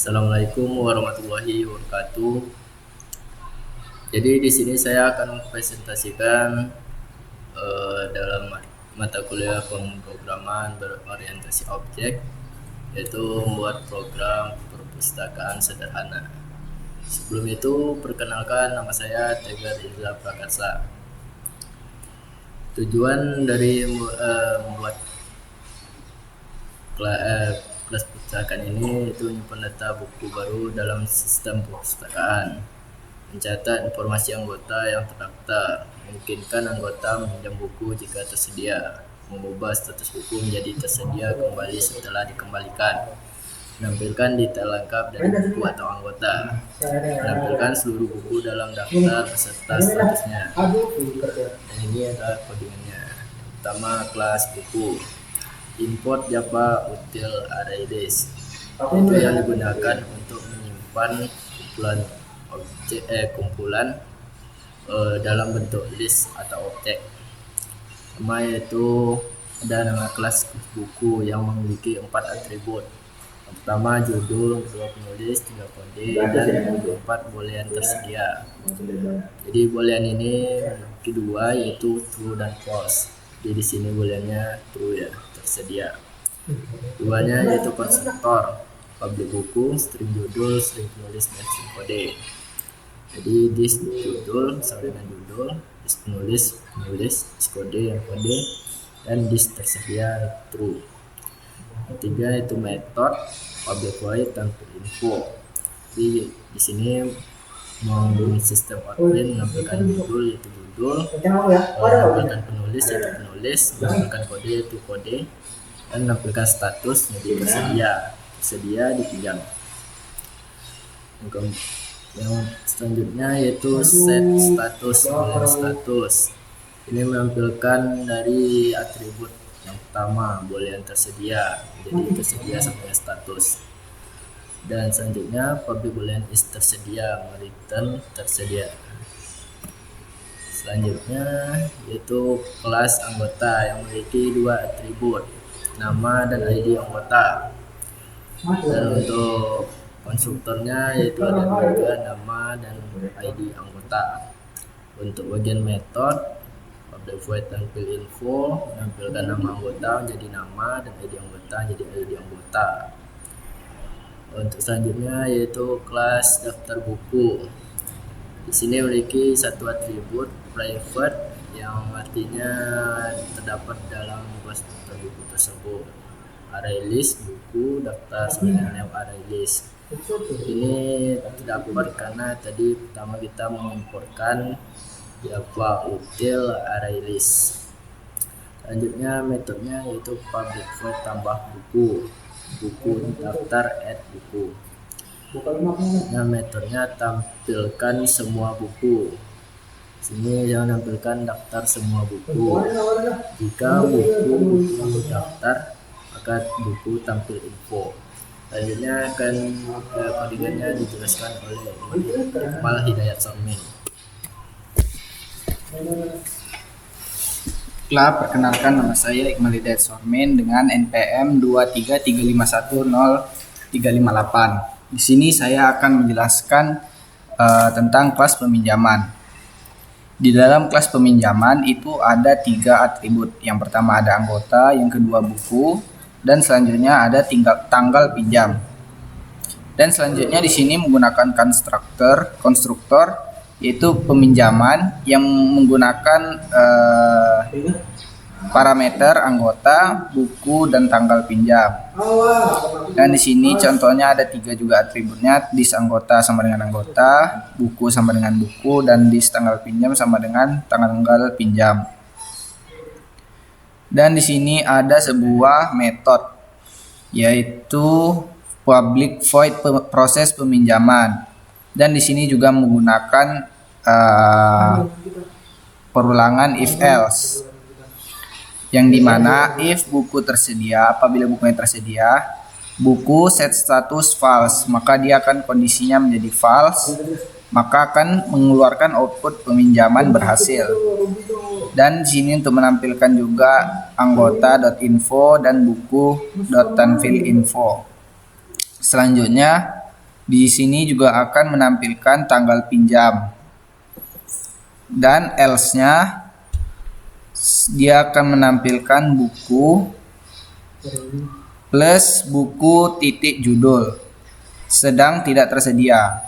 Assalamualaikum warahmatullahi wabarakatuh. Jadi di sini saya akan mempresentasikan dalam mata kuliah pemrograman berorientasi objek, yaitu membuat program perpustakaan sederhana. Sebelum itu, perkenalkan, nama saya Tegar Rizal Prakasa. Tujuan dari membuat kelas perpustakaan ini itu menyimpan data buku baru dalam sistem perpustakaan, mencatat informasi anggota yang terdaftar, memungkinkan anggota meminjam buku jika tersedia, mengubah status buku menjadi tersedia kembali setelah dikembalikan, menampilkan detail lengkap dari buku atau anggota, menampilkan seluruh buku dalam daftar beserta statusnya. Dan ini adalah codingannya. Pertama, kelas buku. Import Java Util Array List, itu yang digunakan untuk menyimpan kumpulan dalam bentuk list atau objek. Pertama yaitu ada nama kelas buku yang memiliki 4 atribut. Yang pertama judul, kedua penulis, tiga kode, dan keempat boolean tersedia. Jadi boolean ini memiliki dua, yaitu true dan false. Jadi di sini booleannya true ya, tersedia. Duanya yaitu konstruktor, public buku, string judul, string penulis, dan string kode. Jadi this judul sama dengan judul, this penulis, this kode yang kode, dan this tersedia true. Ketiga itu metode, public void tanpa info. Jadi di sini sistem outline menampilkan judul yaitu judul, menampilkan penulis yaitu penulis, menampilkan kode yaitu kode, dan menampilkan status yaitu tersedia dipinjam. Yang selanjutnya yaitu set status. Ini menampilkan dari atribut yang pertama boolean tersedia, jadi tersedia sampai status. Dan selanjutnya public boolean is tersedia, return tersedia. Selanjutnya yaitu kelas anggota yang memiliki dua atribut, nama dan ID anggota. Dan untuk konstruktornya yaitu ada juga nama dan ID anggota. Untuk bagian metode, public void tampil info, menampilkan nama anggota menjadi nama dan ID anggota jadi ID anggota. Untuk selanjutnya yaitu kelas daftar buku. Di sini memiliki satu atribut private yang artinya terdapat dalam kelas daftar buku tersebut. Array list buku daftar sebenarnya array list. Ini terdapat karena tadi pertama kita mengimportkan Java util array list. Selanjutnya metodenya yaitu public void tambah buku daftar add buku. Nah, metodenya tampilkan semua buku. Sini yang menampilkan daftar semua buku. Jika buku daftar, maka buku tampil info. Selanjutnya akan codingannya dijelaskan oleh Iqmal Hidayat Sormin. Perkenalkan, nama saya Iqmal Hidayat Sormin dengan NPM 233510358. Di sini saya akan menjelaskan tentang kelas peminjaman. Di dalam kelas peminjaman itu ada 3 atribut. Yang pertama ada anggota, yang kedua buku, dan selanjutnya ada tanggal pinjam. Dan selanjutnya di sini menggunakan konstruktor yaitu peminjaman yang menggunakan parameter anggota, buku, dan tanggal pinjam. Dan di sini contohnya ada 3 juga atributnya, dis anggota sama dengan anggota, buku sama dengan buku, dan dis tanggal pinjam sama dengan tanggal pinjam. Dan di sini ada sebuah metode yaitu public void proses peminjaman. Dan di sini juga menggunakan perulangan if else, yang dimana if buku tersedia, apabila bukunya tersedia, buku set status false, maka dia akan kondisinya menjadi false, maka akan mengeluarkan output peminjaman berhasil. Dan di sini untuk menampilkan juga anggota.info dan buku.tanfilinfo. Selanjutnya Di sini juga akan menampilkan tanggal pinjam. Dan else-nya dia akan menampilkan buku plus buku titik judul sedang tidak tersedia.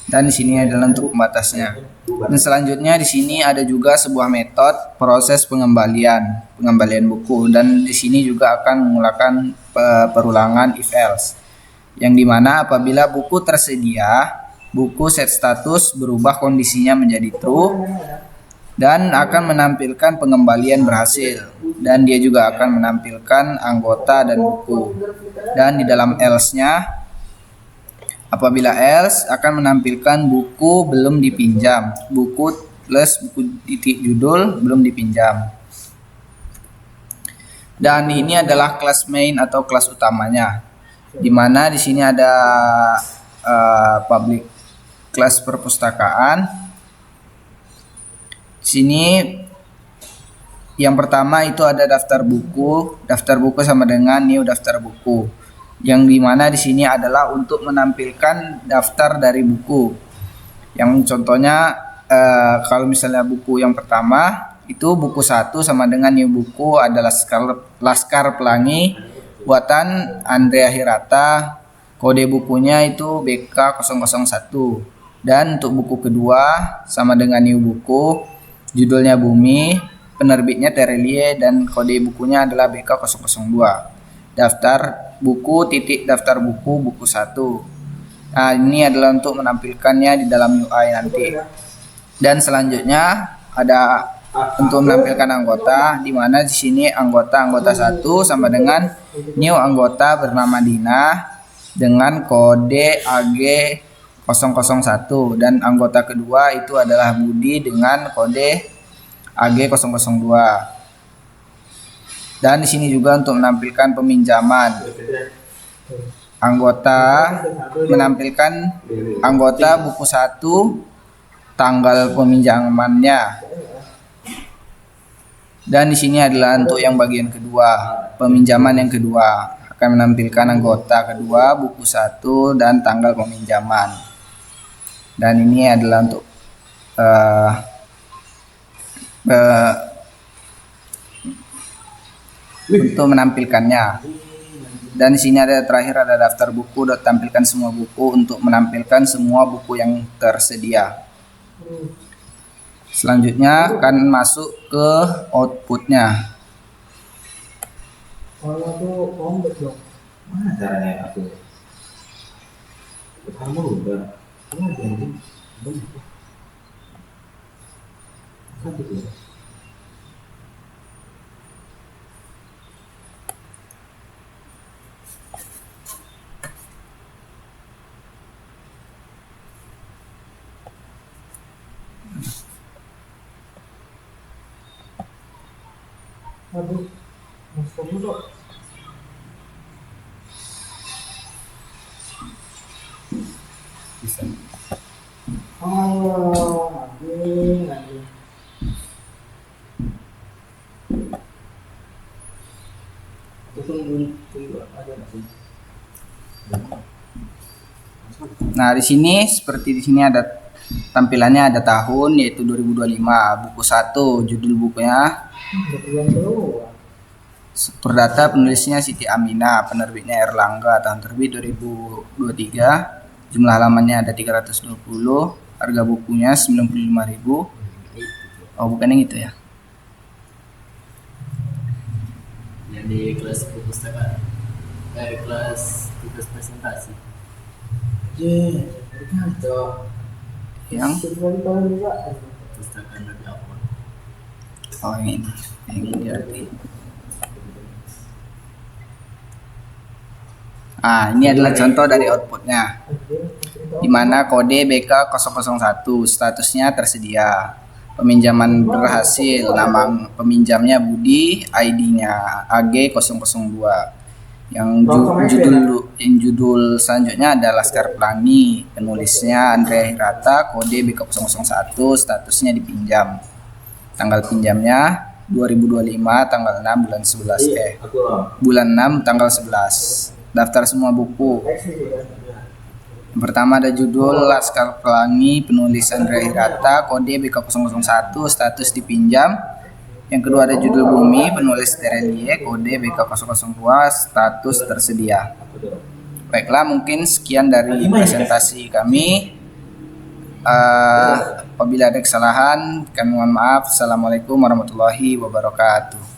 Dan di sini adalah untuk pembatasnya. Dan selanjutnya di sini ada juga sebuah metode proses pengembalian buku, dan di sini juga akan menggunakan perulangan if else, yang dimana apabila buku tersedia, buku set status berubah kondisinya menjadi true dan akan menampilkan pengembalian berhasil, dan dia juga akan menampilkan anggota dan buku. Dan di dalam else-nya, apabila else akan menampilkan buku belum dipinjam, buku plus buku titik judul belum dipinjam. Dan ini adalah kelas main atau kelas utamanya, di mana di sini ada public kelas perpustakaan. Di sini yang pertama itu ada daftar buku sama dengan new daftar buku, yang dimana di sini adalah untuk menampilkan daftar dari buku. Yang contohnya kalau misalnya buku yang pertama itu buku 1 sama dengan new buku adalah Laskar Pelangi buatan Andrea Hirata, kode bukunya itu BK001. Dan untuk buku kedua sama dengan new buku, judulnya Bumi, penerbitnya Terelie, dan kode bukunya adalah BK002. Daftar buku titik daftar buku 1. Nah, ini adalah untuk menampilkannya di dalam UI nanti. Dan selanjutnya ada untuk menampilkan anggota, di mana di sini anggota 1 sama dengan new anggota bernama Dina dengan kode AG001, dan anggota kedua itu adalah Budi dengan kode AG002. Dan di sini juga untuk menampilkan peminjaman. Anggota menampilkan anggota buku 1, tanggal peminjamannya. Dan di sini adalah untuk yang bagian kedua, peminjaman yang kedua, akan menampilkan anggota kedua, buku 1, dan tanggal peminjaman. Dan ini adalah untuk menampilkannya. Dan di sini ada terakhir ada daftar buku, tampilkan semua buku untuk menampilkan semua buku yang tersedia. Selanjutnya akan masuk ke outputnya. Kalau tuh komplit dong. Mana caranya aku? Kamu udah. Kamu ada yang satu tuh. Aduh, masuk dulu. Bisa. Oh, lagi. Tunggu aja sih. Nah, di sini seperti di sini ada tampilannya, ada tahun yaitu 2025, buku 1, judul bukunya Perdata, penulisnya Siti Amina, penerbitnya Erlangga, tahun terbit 2023, jumlah halamannya ada 320, harga bukunya 95.000. Oh, bukan yang itu ya. Yang di kelas perpustakaan, kelas tugas presentasi. Itu Yang Perpustakaan dari awal. oh ini berarti. Ini adalah contoh dari outputnya, di mana kode BK001, statusnya tersedia, peminjaman berhasil, nama peminjamnya Budi, ID-nya AG002. Yang judul selanjutnya adalah Laskar Pelangi, penulisnya Andrea Hirata, kode BK001, statusnya dipinjam, tanggal pinjamnya 2025, tanggal 6 bulan 11 bulan 6 tanggal 11. Daftar semua buku. Yang pertama ada judul Laskar Pelangi, penulis Andrea Hirata, kode BK001, status dipinjam. Yang kedua ada judul Bumi, penulis Terelie, kode BK002, status tersedia. Baiklah, mungkin sekian dari presentasi kami. Apabila ada kesalahan, kami mohon maaf. Assalamualaikum warahmatullahi wabarakatuh.